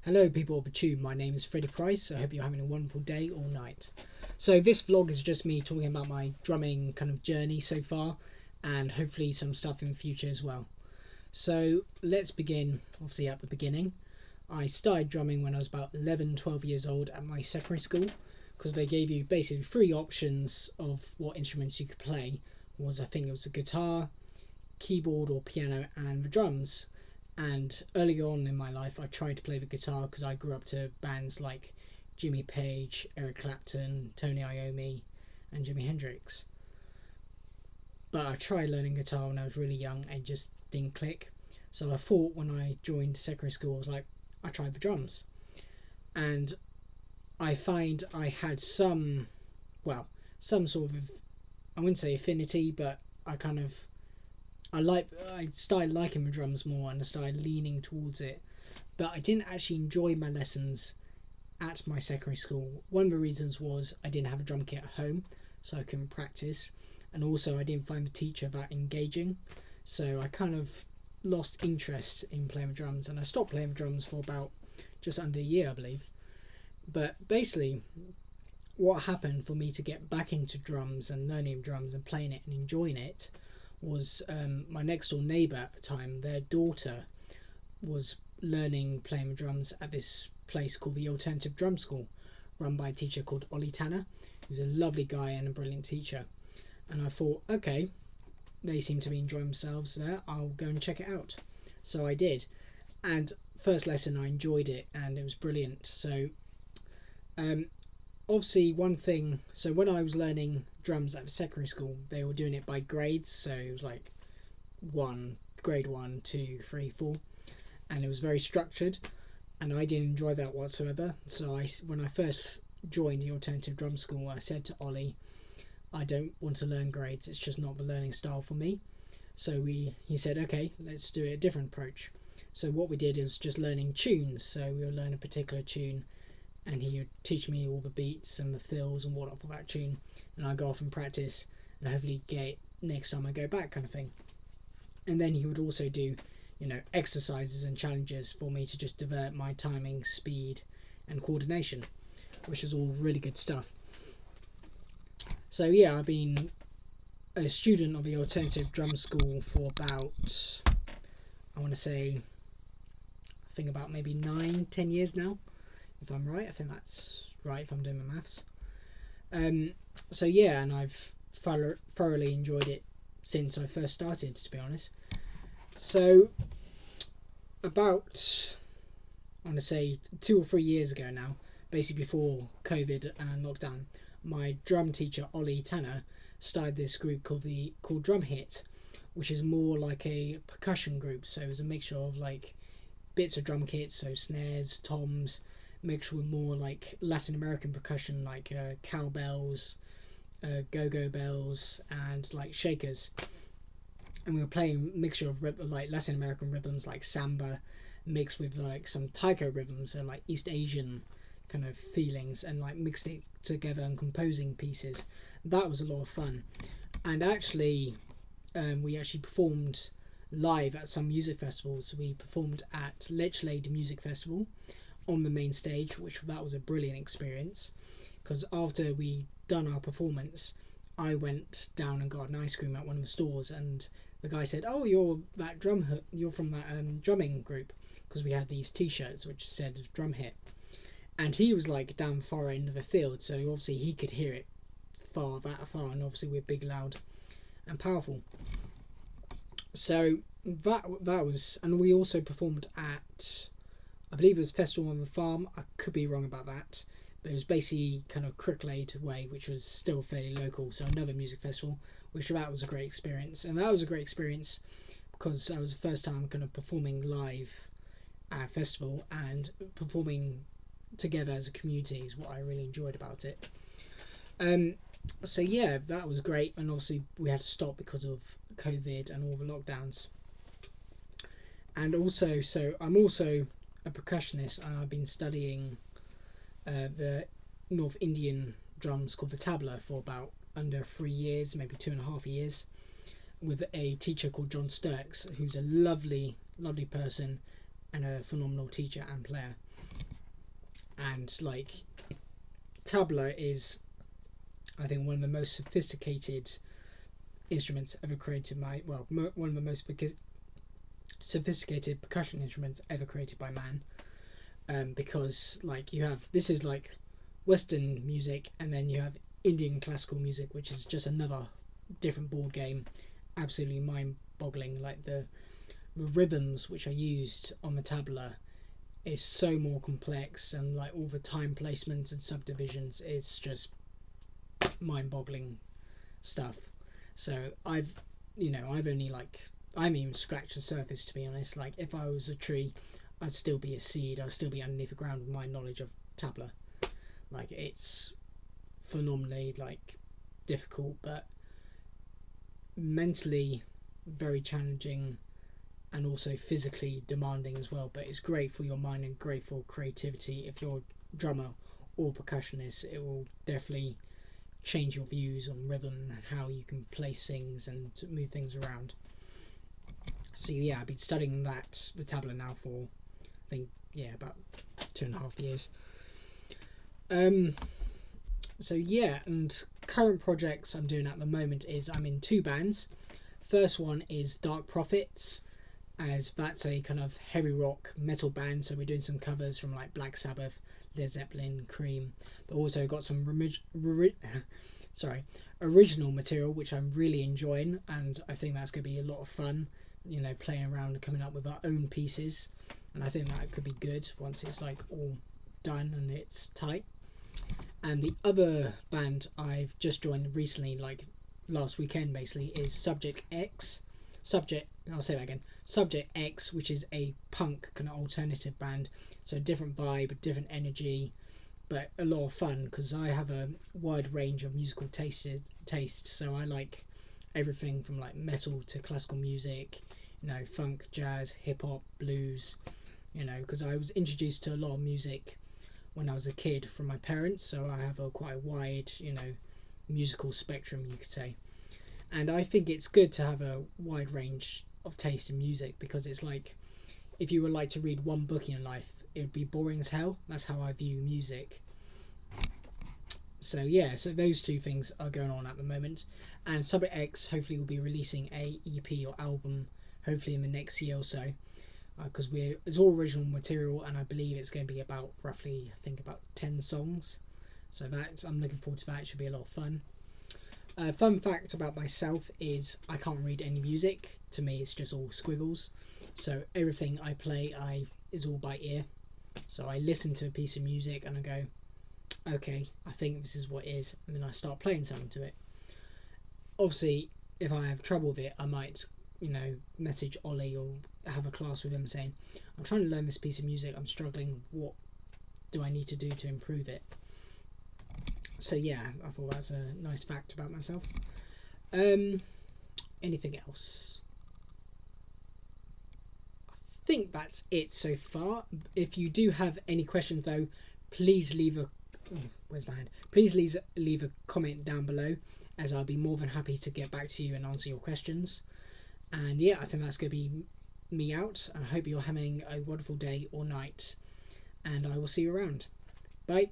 Hello people of the tube, my name is Freddie Price. I hope you're having a wonderful day or night. So this vlog is just me talking about my drumming kind of journey so far, and hopefully some stuff in the future as well. So let's begin obviously at the beginning. I started drumming when I was about 11, 12 years old at my secondary school, because they gave you basically three options of what instruments you could play. I think it was the guitar, keyboard or piano, and the drums. And early on in my life I tried to play the guitar because I grew up to bands like Jimmy Page, Eric Clapton, Tony Iommi and Jimi Hendrix. But I tried learning guitar when I was really young and it just didn't click. So I thought when I joined secondary school, I was like, I tried the drums. And I find I had some sort of, I wouldn't say affinity, but I started liking the drums more and I started leaning towards it. But I didn't actually enjoy my lessons at my secondary school. One of the reasons was I didn't have a drum kit at home, so I couldn't practice. And also I didn't find the teacher that engaging. So I kind of lost interest in playing the drums, and I stopped playing the drums for about just under a year, I believe. But basically, what happened for me to get back into drums and learning drums and playing it and enjoying it was my next door neighbour at the time. Their daughter was learning playing the drums at this place called the Alternative Drum School, run by a teacher called Ollie Tanner, who's a lovely guy and a brilliant teacher. And I thought, okay, they seem to be enjoying themselves there, I'll go and check it out. So I did, and first lesson I enjoyed it and it was brilliant. So obviously one thing, so when I was learning drums at secondary school, they were doing it by grades. So it was like grade 1, 2, 3, 4, and it was very structured, and I didn't enjoy that whatsoever. So when I first joined the Alternative Drum School, I said to Ollie, I don't want to learn grades, it's just not the learning style for me. So he said, okay, let's do a different approach. So what we did was just learning tunes. So we would learn a particular tune, and he would teach me all the beats and the fills and whatnot for that tune, and I'd go off and practice and hopefully get it next time I go back, kind of thing. And then he would also do, exercises and challenges for me to just develop my timing, speed and coordination, which was all really good stuff. So yeah, I've been a student of the Alternative Drum School for about, I want to say, I think about maybe 9-10 years now, if I'm right. I think that's right if I'm doing my maths. So yeah, and I've thoroughly enjoyed it since I first started, to be honest. So about, I want to say 2 or 3 years ago now, basically before COVID and lockdown, my drum teacher Ollie Tanner started this group called Drum Hit, which is more like a percussion group. So it was a mixture of like bits of drum kits, so snares, toms, mixed with more like Latin American percussion, like cowbells, go-go bells, and like shakers. And we were playing a mixture of like Latin American rhythms like samba, mixed with like some taiko rhythms and like East Asian kind of feelings, and like mixing it together and composing pieces. That was a lot of fun. And actually we actually performed live at some music festivals. We performed at Lechlade Music Festival on the main stage, that was a brilliant experience, because after we done our performance I went down and got an ice cream at one of the stores, and the guy said, oh, you're from that drumming group, because we had these t-shirts which said Drum Hit. And he was like down the far end of the field, so obviously he could hear it that far, and obviously we're big, loud and powerful. So that was, and we also performed at, I believe it was Festival on the Farm, I could be wrong about that, but it was basically kind of Cricklade way, which was still fairly local, so another music festival, that was a great experience. And that was a great experience because that was the first time kind of performing live at a festival, and performing together as a community is what I really enjoyed about it. So yeah, that was great, and obviously we had to stop because of COVID and all the lockdowns. And also, so I'm also a percussionist, and I've been studying the North Indian drums called the tabla for about under 3 years, maybe 2.5 years, with a teacher called John Sturks, who's a lovely person, and a phenomenal teacher and player. And like, tabla is, I think, one of the most sophisticated instruments ever created by, well, one of the most sophisticated percussion instruments ever created by man. Because like, you have, this is like Western music, and then you have Indian classical music, which is just another different board game. Absolutely mind-boggling. Like the rhythms which are used on the tabla is so more complex, and like all the time placements and subdivisions, it's just mind-boggling stuff. So I've only I haven't even scratched the surface, to be honest. Like, if I was a tree, I'd still be a seed. I'd still be underneath the ground with my knowledge of tabla. Like, it's phenomenally like difficult, but mentally very challenging, and also physically demanding as well. But it's great for your mind and great for creativity. If you're a drummer or percussionist, it will definitely change your views on rhythm and how you can place things and move things around. So yeah, I've been studying that with tabla now for, I think, about 2.5 years. So yeah, and current projects I'm doing at the moment is I'm in 2 bands. First one is Dark Prophets, as that's a kind of heavy rock metal band, so we're doing some covers from like Black Sabbath, Led Zeppelin, Cream, but also got some original material which I'm really enjoying, and I think that's going to be a lot of fun, playing around and coming up with our own pieces, and I think that could be good once it's like all done and it's tight. And the other band I've just joined recently, like last weekend basically, is Subject X, which is a punk kind of alternative band, so different vibe, different energy, but a lot of fun, because I have a wide range of musical taste, so I like everything from like metal to classical music, funk, jazz, hip-hop, blues, because I was introduced to a lot of music when I was a kid from my parents, so I have quite a wide, musical spectrum, you could say. And I think it's good to have a wide range of taste in music, because it's like, if you would like to read one book in your life, it would be boring as hell. That's how I view music. So yeah, so those 2 things are going on at the moment, and Subject X hopefully will be releasing a EP or album hopefully in the next year or so, because it's all original material, and I believe it's going to be about roughly, I think, about 10 songs. So I'm looking forward to that. It should be a lot of fun. Fun fact about myself is I can't read any music. To me, it's just all squiggles. So everything I play is all by ear. So I listen to a piece of music and I go, okay, I think this is what it is, and then I start playing something to it. Obviously, if I have trouble with it, I might, message Ollie or have a class with him saying, I'm trying to learn this piece of music, I'm struggling, what do I need to do to improve it? So yeah, I thought that's a nice fact about myself. Anything else? I think that's it so far. If you do have any questions though, please leave a leave a comment down below, as I'll be more than happy to get back to you and answer your questions. And yeah, I think that's going to be me out. I hope you're having a wonderful day or night, and I will see you around. Bye.